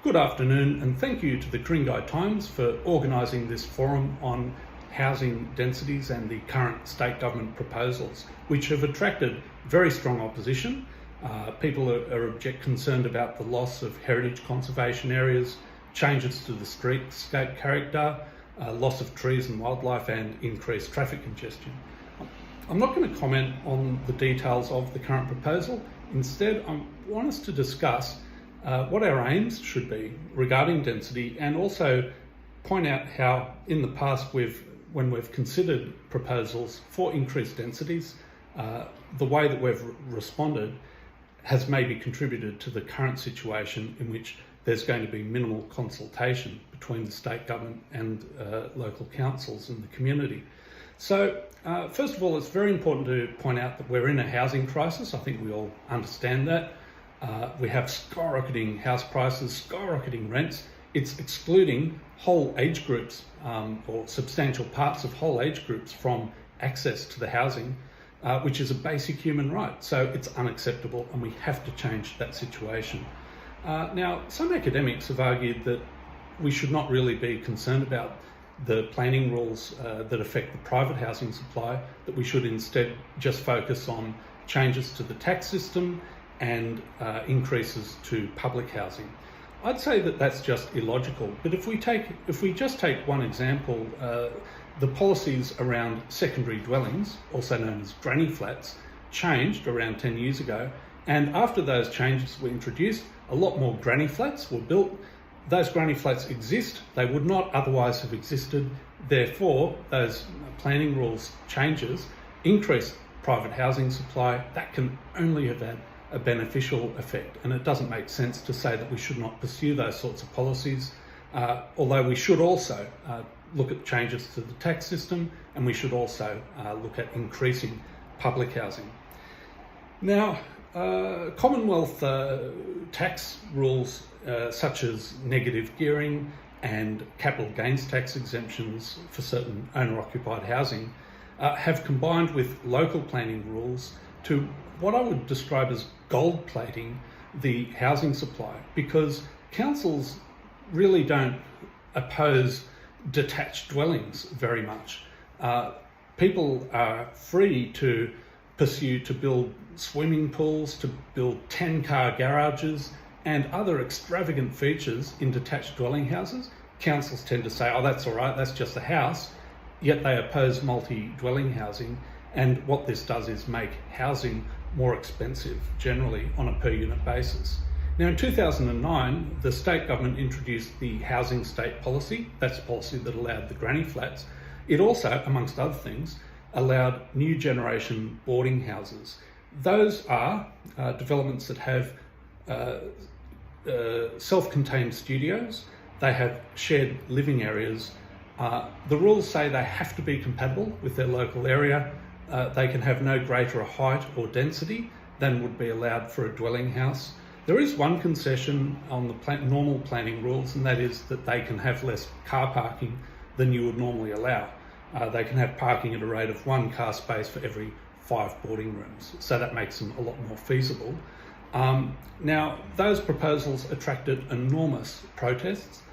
Good afternoon, and thank you to the Ku-ring-gai Times for organising this forum on housing densities and the current state government proposals, which have attracted very strong opposition. People are concerned about the loss of heritage conservation areas, changes to the streetscape character, loss of trees and wildlife, and increased traffic congestion. I'm not going to comment on the details of the current proposal. Instead, I want us to discuss what our aims should be regarding density, and also point out how in the past when we've considered proposals for increased densities, the way that we've responded has maybe contributed to the current situation in which there's going to be minimal consultation between the state government and local councils and the community. So first of all, it's very important to point out that we're in a housing crisis. I think we all understand that. We have skyrocketing house prices, skyrocketing rents. It's excluding whole age groups or substantial parts of whole age groups from access to the housing, which is a basic human right. So it's unacceptable, and we have to change that situation. Now, some academics have argued that we should not really be concerned about the planning rules that affect the private housing supply, that we should instead just focus on changes to the tax system and increases to public housing. I'd say that that's just illogical, but if we just take one example, the policies around secondary dwellings, also known as granny flats, changed around 10 years ago, and after those changes were introduced, a lot more granny flats were built. Those granny flats exist, they would not otherwise have existed. Therefore, those planning rules changes increased private housing supply. That can only have had a beneficial effect, and it doesn't make sense to say that we should not pursue those sorts of policies, although we should also look at changes to the tax system, and we should also look at increasing public housing. Now, Commonwealth tax rules such as negative gearing and capital gains tax exemptions for certain owner-occupied housing have combined with local planning rules to what I would describe as gold plating the housing supply, because councils really don't oppose detached dwellings very much. People are free to pursue to build swimming pools, to build 10-car garages and other extravagant features in detached dwelling houses. Councils tend to say, oh, that's all right, that's just a house, yet they oppose multi-dwelling housing. And what this does is make housing more expensive generally on a per unit basis. Now, in 2009, the state government introduced the Housing State Policy. That's a policy that allowed the granny flats. It also, amongst other things, allowed new generation boarding houses. Those are developments that have self-contained studios. They have shared living areas. The rules say they have to be compatible with their local area. They can have no greater height or density than would be allowed for a dwelling house. There is one concession on the normal planning rules, and that is that they can have less car parking than you would normally allow. They can have parking at a rate of 1 car space for every 5 boarding rooms, so that makes them a lot more feasible. Now, those proposals attracted enormous protests.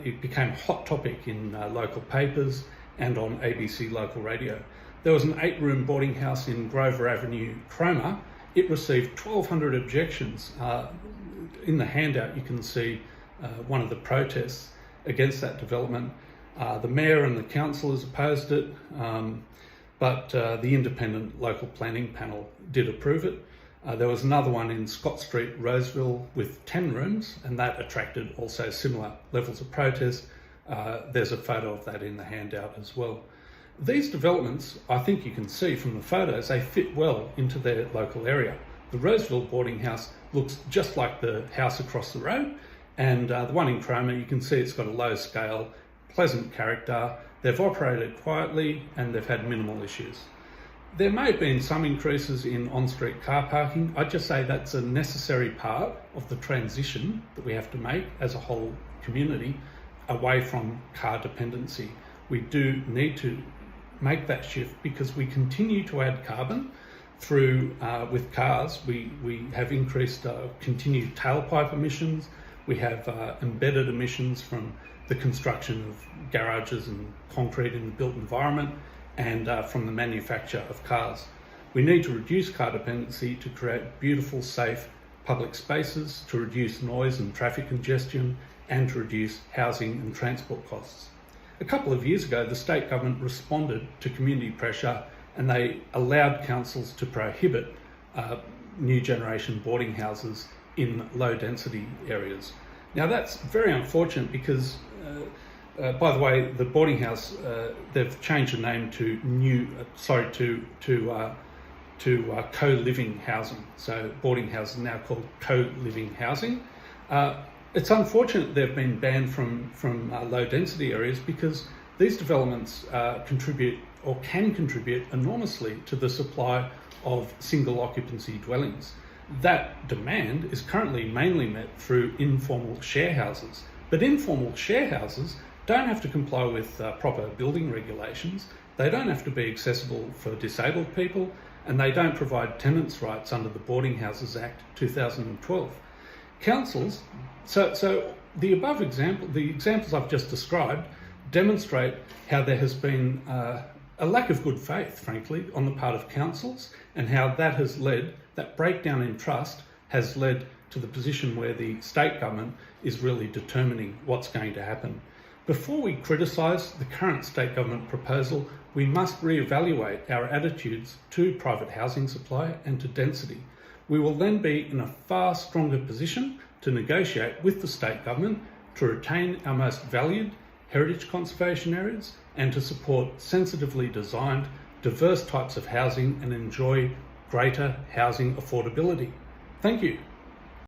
It became a hot topic in local papers and on ABC local radio. There was an 8-room boarding house in Grover Avenue, Cromer. It received 1,200 objections. In the handout, you can see one of the protests against that development. The mayor and the councillors opposed it, but the independent local planning panel did approve it. There was another one in Scott Street, Roseville, with 10 rooms, and that attracted also similar levels of protest. There's a photo of that in the handout as well. These developments, I think you can see from the photos, they fit well into their local area. The Roseville boarding house looks just like the house across the road, and the one in Cromer, you can see it's got a low scale, pleasant character. They've operated quietly and they've had minimal issues. There may have been some increases in on-street car parking. I'd just say that's a necessary part of the transition that we have to make as a whole community away from car dependency. We do need to make that shift because we continue to add carbon through with cars. We have increased continued tailpipe emissions. We have embedded emissions from the construction of garages and concrete in the built environment, and from the manufacture of cars. We need to reduce car dependency to create beautiful, safe public spaces, to reduce noise and traffic congestion, and to reduce housing and transport costs. A couple of years ago, the state government responded to community pressure and they allowed councils to prohibit new generation boarding houses in low density areas. Now that's very unfortunate because, by the way, the boarding house, they've changed the name to co-living housing. So boarding houses are now called co-living housing. It's unfortunate they've been banned from low density areas because these developments contribute or can contribute enormously to the supply of single occupancy dwellings. That demand is currently mainly met through informal share houses, but informal share houses don't have to comply with proper building regulations. They don't have to be accessible for disabled people, and they don't provide tenants' rights under the Boarding Houses Act 2012. Councils, so the above the examples I've just described demonstrate how there has been a lack of good faith, frankly, on the part of councils, and how that breakdown in trust has led to the position where the state government is really determining what's going to happen. Before we criticise the current state government proposal, we must re-evaluate our attitudes to private housing supply and to density. We will then be in a far stronger position to negotiate with the state government to retain our most valued heritage conservation areas and to support sensitively designed, diverse types of housing and enjoy greater housing affordability. Thank you.